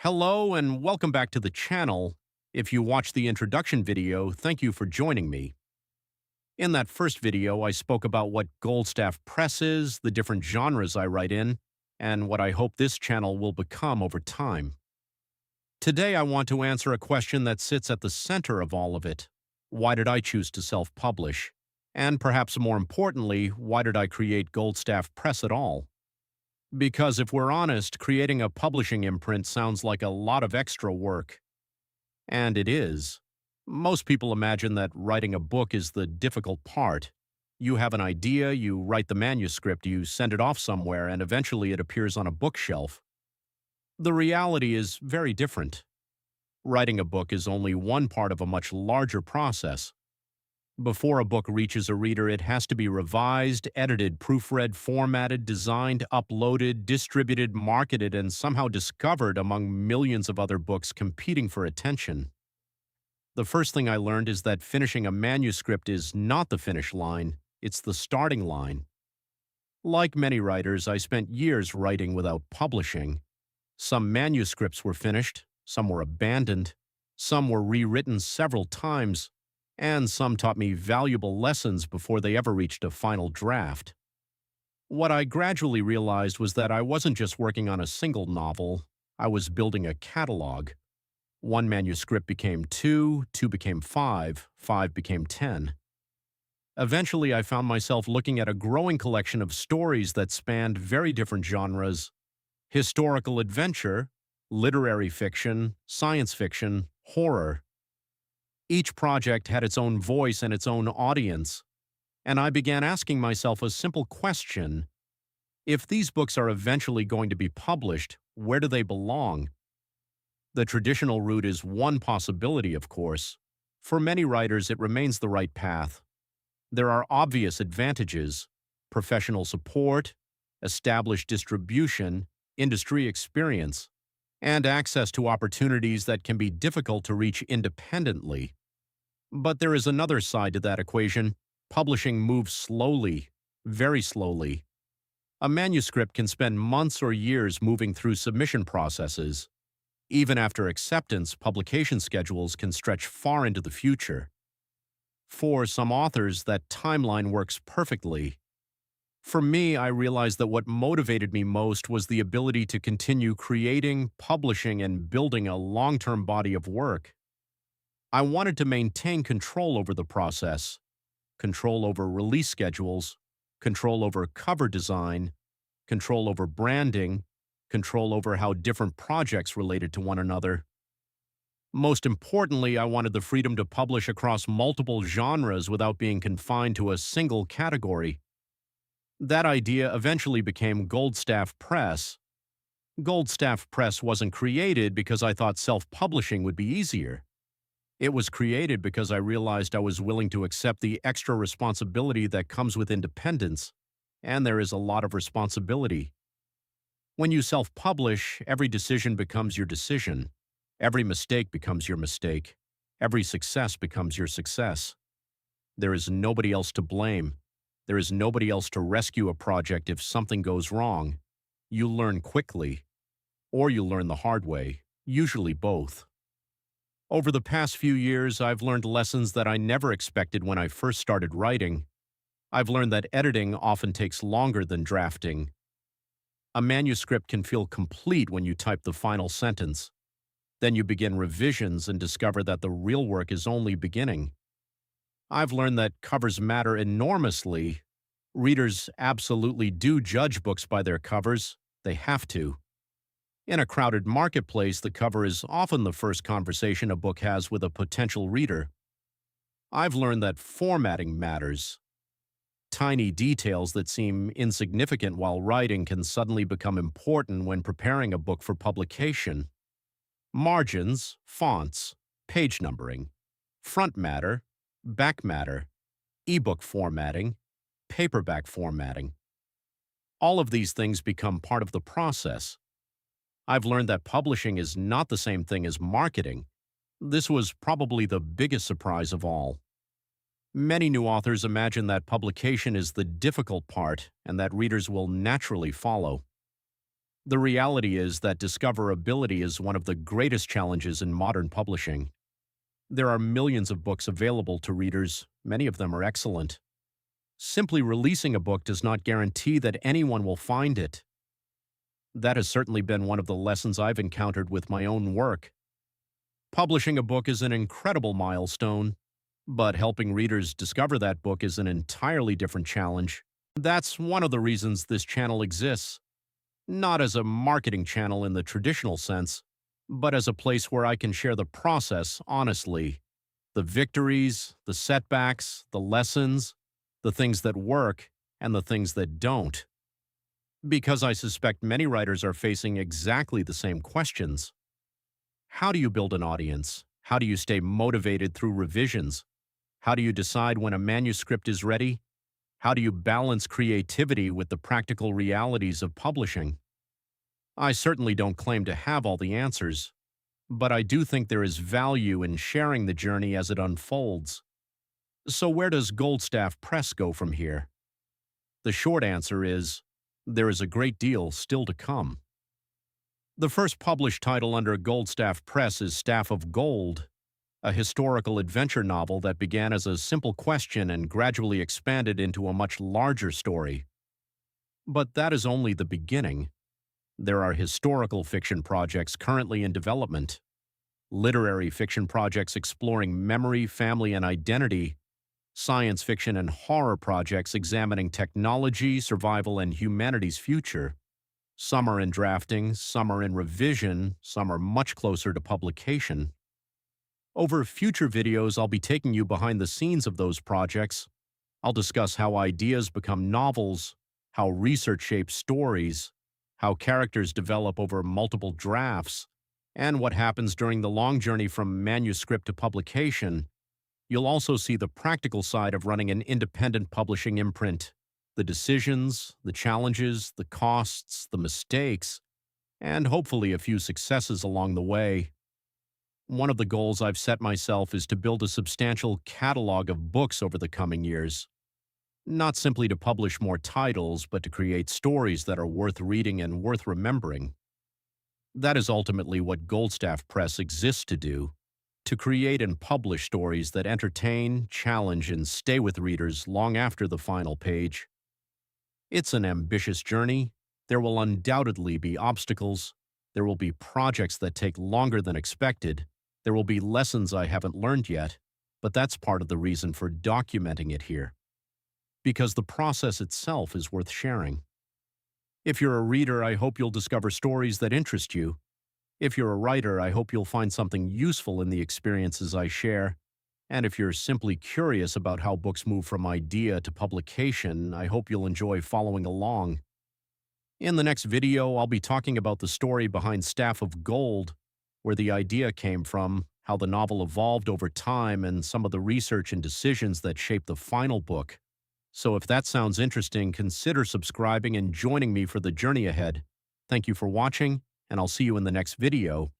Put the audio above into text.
Hello and welcome back to the channel. If you watched the introduction video, thank you for joining me. In that first video, I spoke about what GoldStaff Press is, the different genres I write in, and what I hope this channel will become over time. Today, I want to answer a question that sits at the center of all of it. Why did I choose to self-publish? And perhaps more importantly, why did I create GoldStaff Press at all? Because if we're honest, creating a publishing imprint sounds like a lot of extra work. And it is. Most people imagine that writing a book is the difficult part. You have an idea, you write the manuscript, you send it off somewhere, and eventually it appears on a bookshelf. The reality is very different. Writing a book is only one part of a much larger process. Before a book reaches a reader, it has to be revised, edited, proofread, formatted, designed, uploaded, distributed, marketed, and somehow discovered among millions of other books competing for attention. The first thing I learned is that finishing a manuscript is not the finish line, it's the starting line. Like many writers, I spent years writing without publishing. Some manuscripts were finished, some were abandoned, some were rewritten several times, and some taught me valuable lessons before they ever reached a final draft. What I gradually realized was that I wasn't just working on a single novel, I was building a catalog. One manuscript became two, two became five, five became 10. Eventually, I found myself looking at a growing collection of stories that spanned very different genres: historical adventure, literary fiction, science fiction, horror. Each project had its own voice and its own audience, and I began asking myself a simple question. If these books are eventually going to be published, where do they belong? The traditional route is one possibility, of course. For many writers, it remains the right path. There are obvious advantages: professional support, established distribution, industry experience, and access to opportunities that can be difficult to reach independently. But there is another side to that equation. Publishing moves slowly, very slowly. A manuscript can spend months or years moving through submission processes. Even after acceptance, publication schedules can stretch far into the future. For some authors, that timeline works perfectly. For me, I realized that what motivated me most was the ability to continue creating, publishing, and building a long-term body of work. I wanted to maintain control over the process, control over release schedules, control over cover design, control over branding, control over how different projects related to one another. Most importantly, I wanted the freedom to publish across multiple genres without being confined to a single category. That idea eventually became GoldStaff Press. GoldStaff Press wasn't created because I thought self-publishing would be easier. It was created because I realized I was willing to accept the extra responsibility that comes with independence, and there is a lot of responsibility. When you self-publish, every decision becomes your decision. Every mistake becomes your mistake. Every success becomes your success. There is nobody else to blame. There is nobody else to rescue a project if something goes wrong. You learn quickly, or you learn the hard way, usually both. Over the past few years, I've learned lessons that I never expected when I first started writing. I've learned that editing often takes longer than drafting. A manuscript can feel complete when you type the final sentence. Then you begin revisions and discover that the real work is only beginning. I've learned that covers matter enormously. Readers absolutely do judge books by their covers. They have to. In a crowded marketplace, the cover is often the first conversation a book has with a potential reader. I've learned that formatting matters. Tiny details that seem insignificant while writing can suddenly become important when preparing a book for publication. Margins, fonts, page numbering, front matter, back matter, ebook formatting, paperback formatting. All of these things become part of the process. I've learned that publishing is not the same thing as marketing. This was probably the biggest surprise of all. Many new authors imagine that publication is the difficult part and that readers will naturally follow. The reality is that discoverability is one of the greatest challenges in modern publishing. There are millions of books available to readers, many of them are excellent. Simply releasing a book does not guarantee that anyone will find it. That has certainly been one of the lessons I've encountered with my own work. Publishing a book is an incredible milestone, but helping readers discover that book is an entirely different challenge. That's one of the reasons this channel exists. Not as a marketing channel in the traditional sense, but as a place where I can share the process honestly. The victories, the setbacks, the lessons, the things that work, and the things that don't. Because I suspect many writers are facing exactly the same questions. How do you build an audience? How do you stay motivated through revisions? How do you decide when a manuscript is ready? How do you balance creativity with the practical realities of publishing? I certainly don't claim to have all the answers, but I do think there is value in sharing the journey as it unfolds. So where does GoldStaff Press go from here? The short answer is, there is a great deal still to come. The first published title under GoldStaff Press is Staff of Gold, a historical adventure novel that began as a simple question and gradually expanded into a much larger story. But that is only the beginning. There are historical fiction projects currently in development, literary fiction projects exploring memory, family, and identity, science fiction and horror projects examining technology, survival, and humanity's future. Some are in drafting, some are in revision, some are much closer to publication. Over future videos, I'll be taking you behind the scenes of those projects. I'll discuss how ideas become novels, how research shapes stories, how characters develop over multiple drafts, and what happens during the long journey from manuscript to publication. You'll also see the practical side of running an independent publishing imprint, the decisions, the challenges, the costs, the mistakes, and hopefully a few successes along the way. One of the goals I've set myself is to build a substantial catalog of books over the coming years. Not simply to publish more titles, but to create stories that are worth reading and worth remembering. That is ultimately what GoldStaff Press exists to do, to create and publish stories that entertain, challenge, and stay with readers long after the final page. It's an ambitious journey. There will undoubtedly be obstacles. There will be projects that take longer than expected. There will be lessons I haven't learned yet, but that's part of the reason for documenting it here. Because the process itself is worth sharing. If you're a reader, I hope you'll discover stories that interest you. If you're a writer, I hope you'll find something useful in the experiences I share. And if you're simply curious about how books move from idea to publication, I hope you'll enjoy following along. In the next video, I'll be talking about the story behind Staff of Gold, where the idea came from, how the novel evolved over time, and some of the research and decisions that shaped the final book. So if that sounds interesting, consider subscribing and joining me for the journey ahead. Thank you for watching, and I'll see you in the next video.